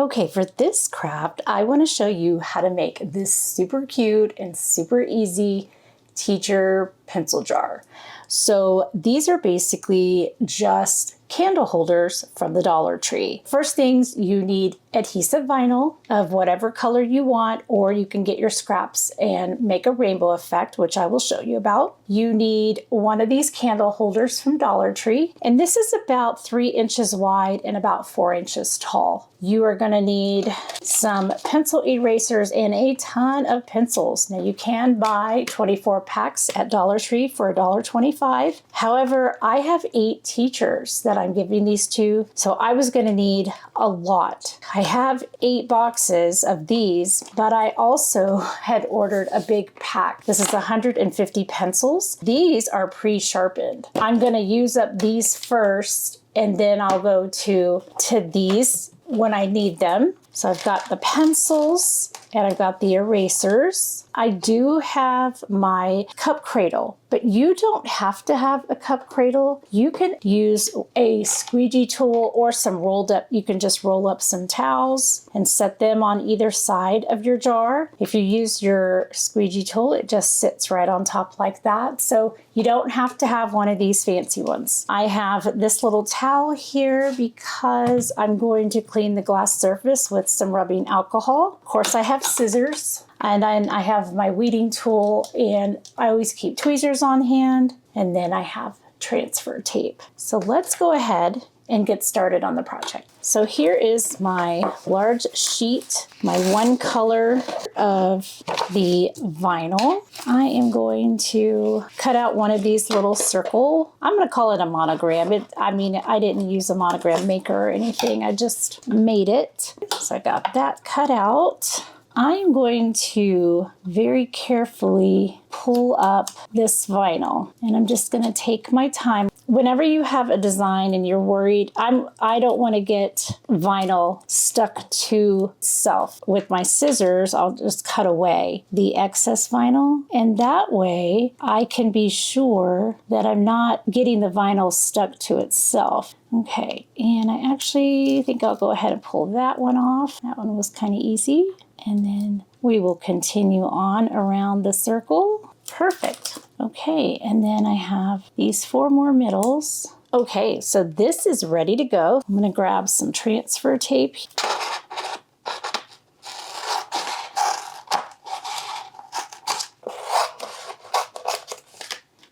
Okay, for this craft, I want to show you how to make this super cute and super easy teacher pencil jar. So these are basically just candle holders from the Dollar Tree. First things, you need adhesive vinyl of whatever color you want, or you can get your scraps and make a rainbow effect, which I will show you about. You need one of these candle holders from Dollar Tree, and this is about 3 inches wide and about 4 inches tall. You are going to need some pencil erasers and a ton of pencils. Now you can buy 24 packs at Dollar Tree for $1.25. However, I have 8 teachers that I'm giving these to, so I was going to need a lot. I have 8 boxes of these, but I also had ordered a big pack. This is 150 pencils. These are pre-sharpened. I'm going to use up these first, and then I'll go to these when I need them. So I've got the pencils and I've got the erasers. I do have my cup cradle, but you don't have to have a cup cradle. You can use a squeegee tool or some rolled up. You can just roll up some towels and set them on either side of your jar. If you use your squeegee tool, it just sits right on top like that. So you don't have to have one of these fancy ones. I have this little towel here because I'm going to clean the glass surface with some rubbing alcohol. Of course, I have scissors, and then I have my weeding tool, and I always keep tweezers on hand, and then I have transfer tape. So let's go ahead and get started on the project. So here is my large sheet, my one color of the vinyl. I am going to cut out one of these little circle. I'm going to call it a monogram. I didn't use a monogram maker or anything. I just made it. So I got that cut out. I'm going to very carefully pull up this vinyl, and I'm just going to take my time. Whenever you have a design and you're worried, I don't want to get vinyl stuck to itself. With my scissors, I'll just cut away the excess vinyl, and that way I can be sure that I'm not getting the vinyl stuck to itself. Okay, and I actually think I'll go ahead and pull that one off. That one was kind of easy. And then we will continue on around the circle. Perfect. Okay, and then I have these 4 more middles. Okay, so this is ready to go. I'm going to grab some transfer tape.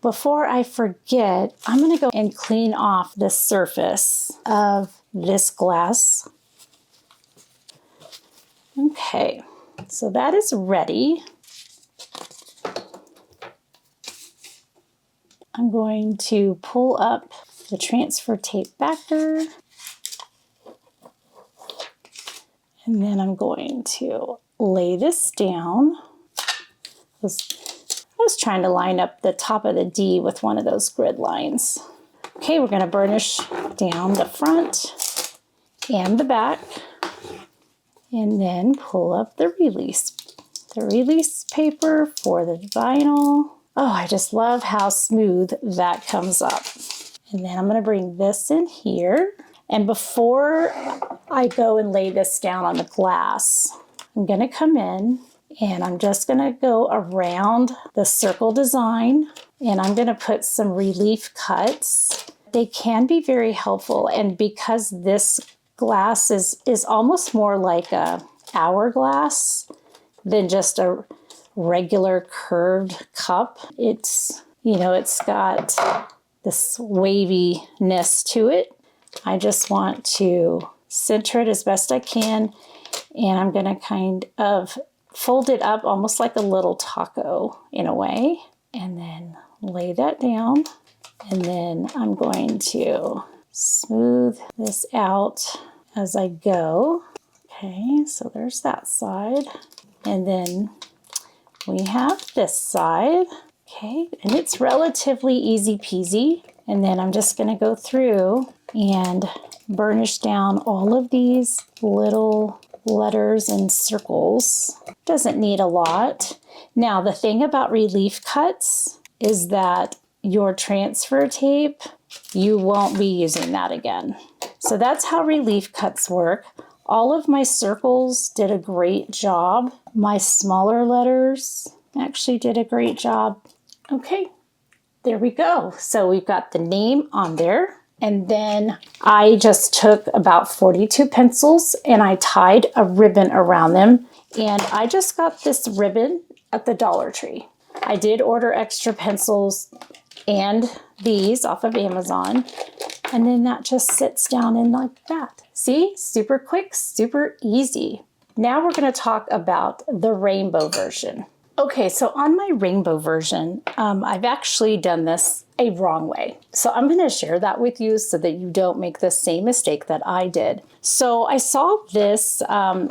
Before I forget, I'm going to go and clean off the surface of this glass. Okay, so that is ready. I'm going to pull up the transfer tape backer, and then I'm going to lay this down. I was trying to line up the top of the D with one of those grid lines. Okay, we're going to burnish down the front and the back, and then pull up the release paper for the vinyl. Oh, I just love how smooth that comes up. And then I'm going to bring this in here. And before I go and lay this down on the glass, I'm going to come in and I'm just going to go around the circle design, and I'm going to put some relief cuts. They can be very helpful, and because this glass is almost more like a hourglass than just a regular curved cup. It's got this waviness to it. I just want to center it as best I can, and I'm going to kind of fold it up almost like a little taco in a way, and then lay that down, and then I'm going to smooth this out as I go. Okay, so there's that side. And then we have this side. Okay, and it's relatively easy peasy. And then I'm just going to go through and burnish down all of these little letters and circles. Doesn't need a lot. Now, the thing about relief cuts is that your transfer tape, you won't be using that again. So that's how relief cuts work. All of my circles did a great job. My smaller letters actually did a great job. Okay, there we go. So we've got the name on there. And then I just took about 42 pencils and I tied a ribbon around them. And I just got this ribbon at the Dollar Tree. I did order extra pencils and these off of Amazon. And then that just sits down in like that. See, super quick, super easy. Now we're going to talk about the rainbow version. Okay, so on my rainbow version, I've actually done this a wrong way. So I'm going to share that with you so that you don't make the same mistake that I did. So I saw this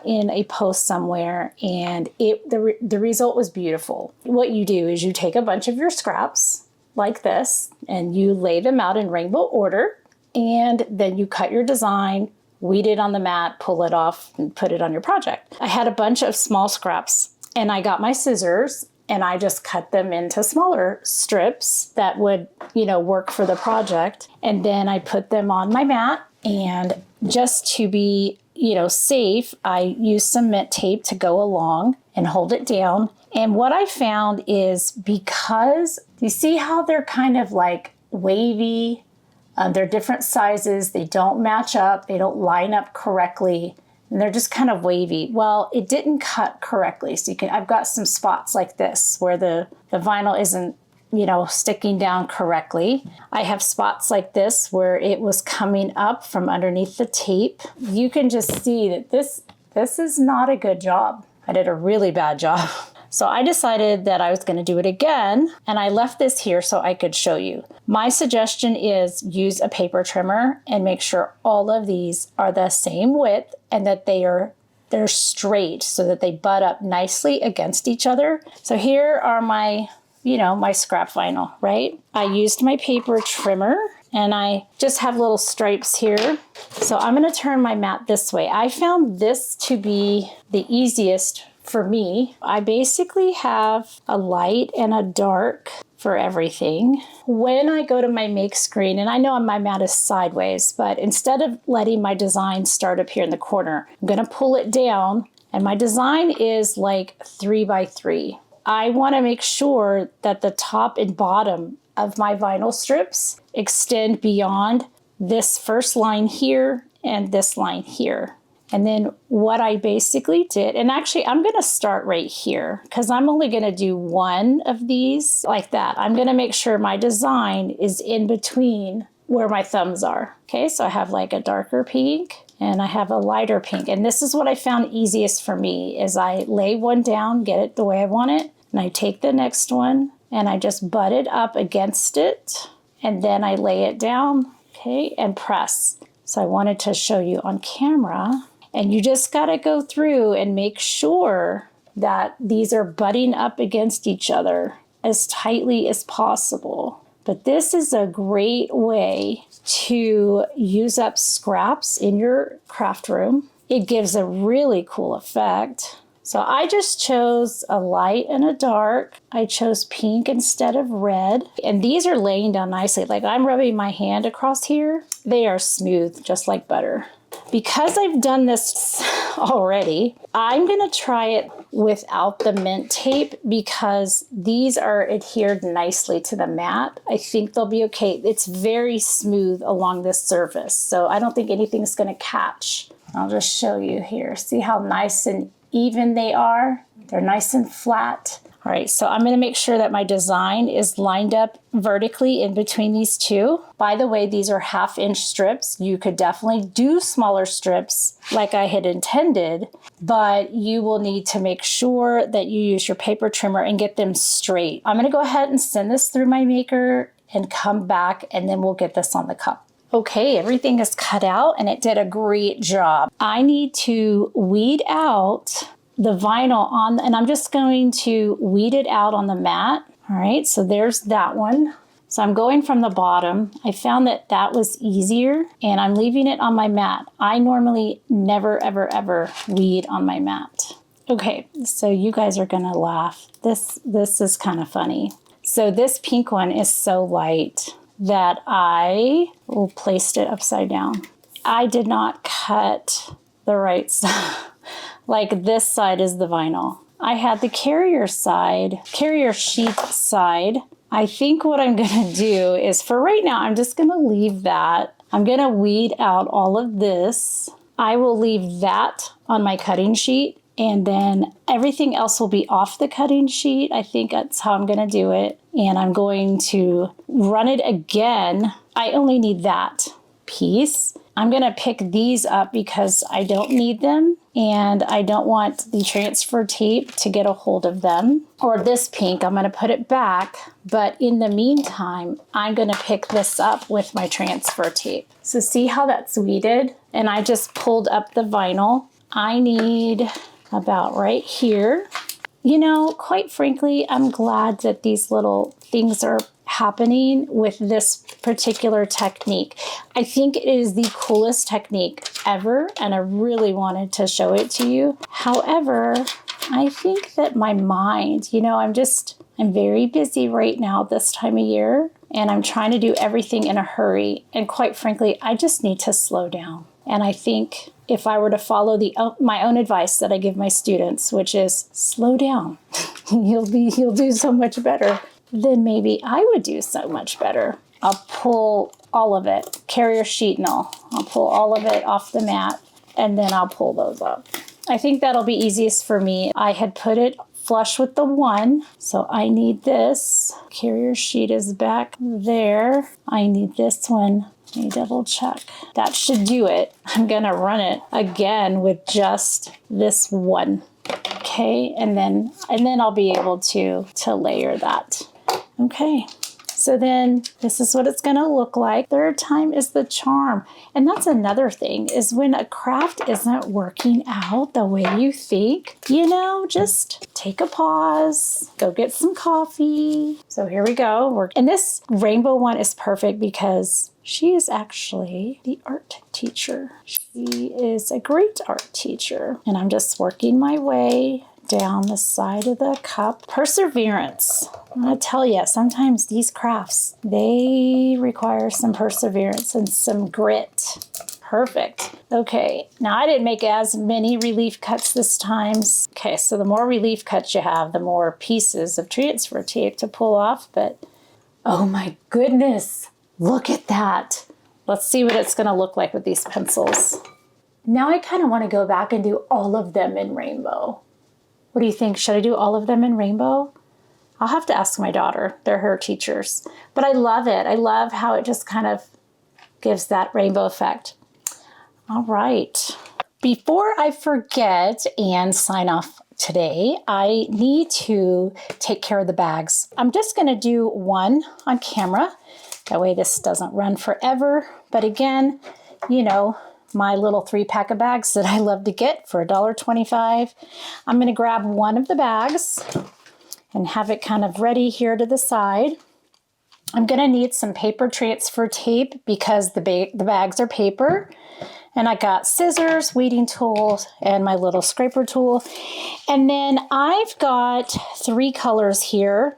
in a post somewhere, and the result was beautiful. What you do is you take a bunch of your scraps like this, and you lay them out in rainbow order, and then you cut your design, weed it on the mat, pull it off, and put it on your project. I had a bunch of small scraps, and I got my scissors and I just cut them into smaller strips that would, work for the project. And then I put them on my mat, and just to be, safe, I used some mint tape to go along and hold it down. And what I found is, because you see how they're kind of like wavy, they're different sizes, they don't match up, they don't line up correctly, and they're just kind of wavy. Well, it didn't cut correctly. So I've got some spots like this where the vinyl isn't, sticking down correctly. I have spots like this where it was coming up from underneath the tape. You can just see that this is not a good job. I did a really bad job. So I decided that I was going to do it again, and I left this here so I could show you. My suggestion is use a paper trimmer and make sure all of these are the same width and that they're straight so that they butt up nicely against each other. So here are my, my scrap vinyl, right? I used my paper trimmer, and I just have little stripes here. So I'm going to turn my mat this way. I found this to be the easiest for me. I basically have a light and a dark for everything. When I go to my make screen, and I know my mat is sideways, but instead of letting my design start up here in the corner, I'm going to pull it down, and my design is like 3 by 3. I want to make sure that the top and bottom of my vinyl strips extend beyond this first line here and this line here. And then what I basically did, and actually I'm going to start right here because I'm only going to do one of these like that. I'm going to make sure my design is in between where my thumbs are. Okay, so I have like a darker pink and I have a lighter pink. And this is what I found easiest for me is I lay one down, get it the way I want it, and I take the next one and I just butt it up against it, and then I lay it down, okay, and press. So I wanted to show you on camera. And you just got to go through and make sure that these are butting up against each other as tightly as possible. But this is a great way to use up scraps in your craft room. It gives a really cool effect. So I just chose a light and a dark. I chose pink instead of red. And these are laying down nicely. Like I'm rubbing my hand across here. They are smooth, just like butter. Because I've done this already, I'm going to try it without the mint tape because these are adhered nicely to the mat. I think they'll be okay. It's very smooth along this surface, so I don't think anything's going to catch. I'll just show you here. See how nice and even they are? They're nice and flat. All right, so I'm going to make sure that my design is lined up vertically in between these two. By the way, these are 1/2-inch strips. You could definitely do smaller strips like I had intended, but you will need to make sure that you use your paper trimmer and get them straight. I'm going to go ahead and send this through my maker and come back, and then we'll get this on the cup. Okay, everything is cut out and it did a great job. I need to weed out the vinyl on, and I'm just going to weed it out on the mat. All right, so there's that one. So I'm going from the bottom. I found that that was easier, and I'm leaving it on my mat. I normally never, ever, ever weed on my mat. Okay, so you guys are gonna laugh. This is kind of funny. So this pink one is so light that I placed it upside down. I did not cut the right side. Like this side is the vinyl. I had the carrier sheet side. I think what I'm gonna do is, for right now, I'm just gonna leave that. I'm gonna weed out all of this. I will leave that on my cutting sheet, and then everything else will be off the cutting sheet. I think that's how I'm gonna do it. And I'm going to run it again. I only need that piece. I'm gonna pick these up because I don't need them and I don't want the transfer tape to get a hold of them. Or this pink, I'm gonna put it back, but in the meantime, I'm gonna pick this up with my transfer tape. So see how that's weeded? And I just pulled up the vinyl. I need about right here. You know, quite frankly, I'm glad that these little things are happening with this particular technique. I think it is the coolest technique ever, and I really wanted to show it to you. However, I think that my mind, you know, I'm very busy right now this time of year, and I'm trying to do everything in a hurry. And quite frankly, I just need to slow down. And I think if I were to follow my own advice that I give my students, which is slow down, you'll do so much better, then maybe I would do so much better. I'll pull all of it, carrier sheet and all. I'll pull all of it off the mat, and then I'll pull those up. I think that'll be easiest for me. I had put it flush with the one, so I need this. Carrier sheet is back there. I need this one. Let me double check. That should do it. I'm gonna run it again with just this one. Okay, and then I'll be able to layer that. Okay, so then this is what it's gonna look like. Third time is the charm. And that's another thing, is when a craft isn't working out the way you think, you know, just take a pause, go get some coffee. So here we go. And this rainbow one is perfect because she is actually the art teacher. She is a great art teacher. And I'm just working my way down the side of the cup. Perseverance. I'm gonna tell you, sometimes these crafts, they require some perseverance and some grit. Perfect. Okay, now I didn't make as many relief cuts this time. Okay, so the more relief cuts you have, the more pieces of transfer tape to pull off, but oh my goodness, look at that. Let's see what it's gonna look like with these pencils. Now I kind of want to go back and do all of them in rainbow. What do you think? Should I do all of them in rainbow? I'll have to ask my daughter. They're her teachers. But I love it. I love how it just kind of gives that rainbow effect. All right. Before I forget and sign off today, I need to take care of the bags. I'm just going to do one on camera. That way this doesn't run forever. But again, you know, my little 3-pack of bags that I love to get for $1.25. I'm going to grab one of the bags and have it kind of ready here to the side. I'm going to need some paper transfer tape because the bags are paper. And I got scissors, weeding tools, and my little scraper tool. And then I've got 3 colors here.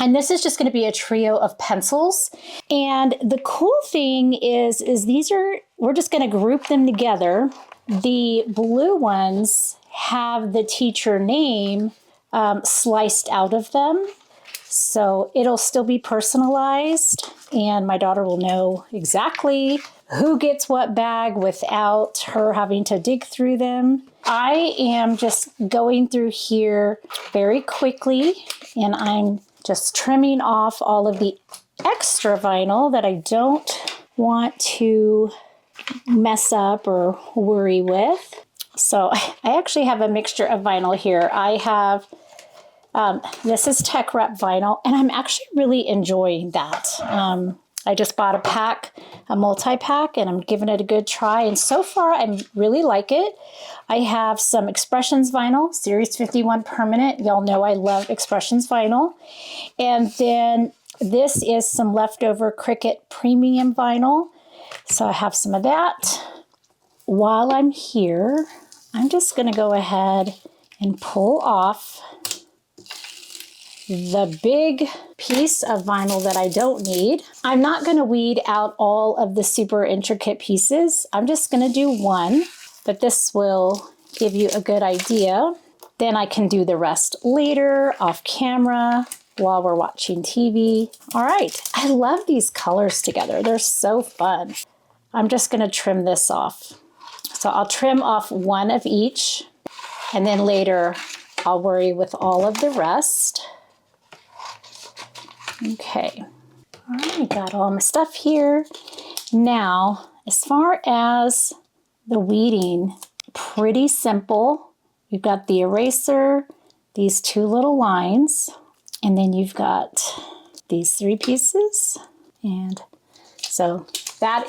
And this is just going to be a trio of pencils. And the cool thing is we're just going to group them together. The blue ones have the teacher name sliced out of them. So it'll still be personalized, and my daughter will know exactly who gets what bag without her having to dig through them. I am just going through here very quickly, and I'm just trimming off all of the extra vinyl that I don't want to mess up or worry with. So I actually have a mixture of vinyl here. I have, this is Tech Rep vinyl, and I'm actually really enjoying that. I just bought a multi-pack, and I'm giving it a good try. And so far, I really like it. I have some Expressions vinyl, Series 51 permanent. Y'all know I love Expressions vinyl. And then this is some leftover Cricut premium vinyl. So I have some of that. While I'm here, I'm just going to go ahead and pull off the big piece of vinyl that I don't need. I'm not going to weed out all of the super intricate pieces. I'm just going to do one. but this will give you a good idea. Then I can do the rest later off camera while we're watching TV. All right, I love these colors together. They're so fun. I'm just gonna trim this off. So I'll trim off one of each, and then later I'll worry with all of the rest. Okay, all right, got all my stuff here. Now, as far as the weeding, pretty simple. You've got the eraser, these two little lines, and then you've got these three pieces. And so that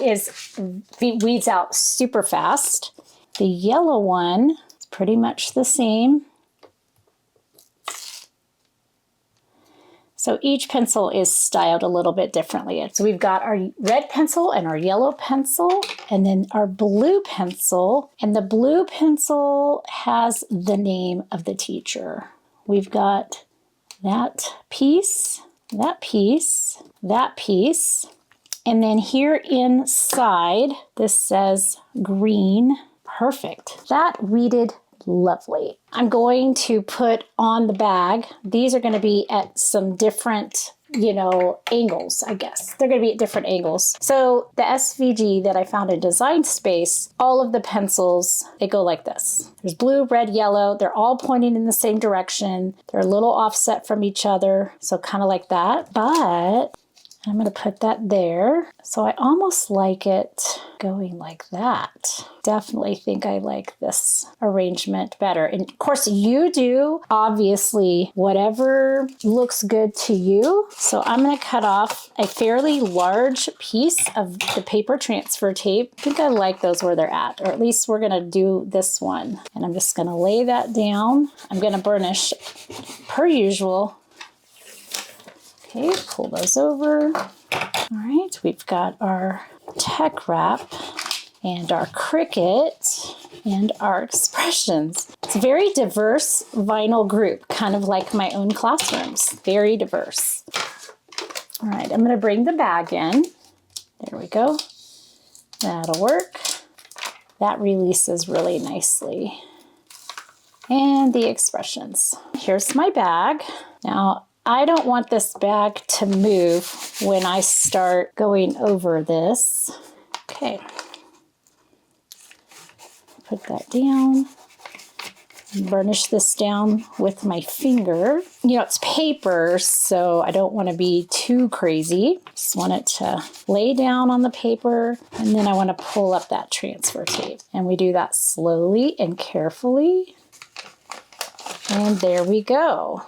weeds out super fast. The yellow one is pretty much the same. So each pencil is styled a little bit differently. So we've got our red pencil and our yellow pencil, and then our blue pencil. And the blue pencil has the name of the teacher. We've got that piece, that piece, that piece. And then here inside, this says green. Perfect. That weeded lovely. I'm going to put on the bag. These are going to be at some different, angles, I guess. They're going to be at different angles. So the SVG that I found in Design Space, all of the pencils, they go like this. There's blue, red, yellow. They're all pointing in the same direction. They're a little offset from each other. So kind of like that. But I'm going to put that there. So I almost like it going like that. Definitely think I like this arrangement better. And of course you do, obviously, whatever looks good to you. So I'm going to cut off a fairly large piece of the paper transfer tape. I think I like those where they're at, or at least we're going to do this one. And I'm just going to lay that down. I'm going to burnish per usual. Okay, pull those over. All right, we've got our tech wrap and our Cricut and our expressions. It's a very diverse vinyl group, kind of like my own classrooms. Very diverse. All right, I'm going to bring the bag in. There we go. That'll work. That releases really nicely. And the expressions. Here's my bag. Now, I don't want this bag to move when I start going over this. Okay. Put that down. Burnish this down with my finger. It's paper, so I don't want to be too crazy. Just want it to lay down on the paper, and then I want to pull up that transfer tape. And we do that slowly and carefully. And there we go.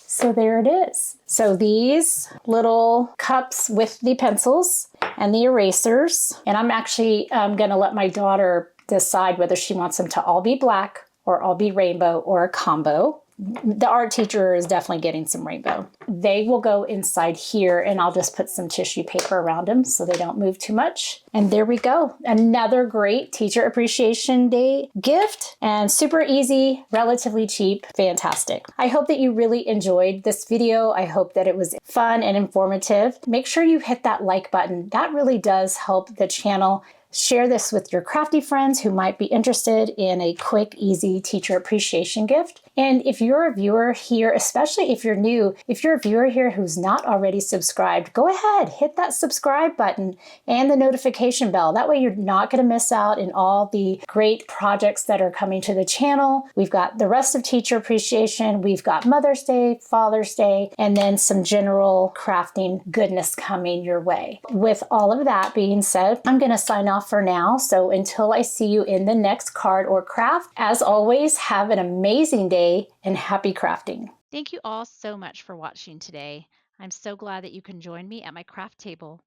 So there it is. So these little cups with the pencils and the erasers, and I'm actually going to let my daughter decide whether she wants them to all be black or all be rainbow or a combo. The art teacher is definitely getting some rainbow. They will go inside here, and I'll just put some tissue paper around them so they don't move too much. And there we go. Another great Teacher Appreciation Day gift, and super easy, relatively cheap, fantastic. I hope that you really enjoyed this video. I hope that it was fun and informative. Make sure you hit that like button. That really does help the channel. Share this with your crafty friends who might be interested in a quick, easy teacher appreciation gift. And if you're a viewer here, especially if you're new, if you're a viewer here who's not already subscribed, go ahead, hit that subscribe button and the notification bell. That way you're not going to miss out in all the great projects that are coming to the channel. We've got the rest of Teacher Appreciation. We've got Mother's Day, Father's Day, and then some general crafting goodness coming your way. With all of that being said, I'm going to sign off for now. So until I see you in the next card or craft, as always, have an amazing day and happy crafting. Thank you all so much for watching today. I'm so glad that you can join me at my craft table.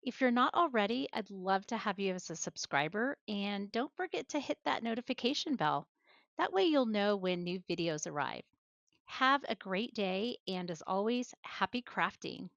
If you're not already, I'd love to have you as a subscriber, and don't forget to hit that notification bell. That way you'll know when new videos arrive. Have a great day, and as always, happy crafting.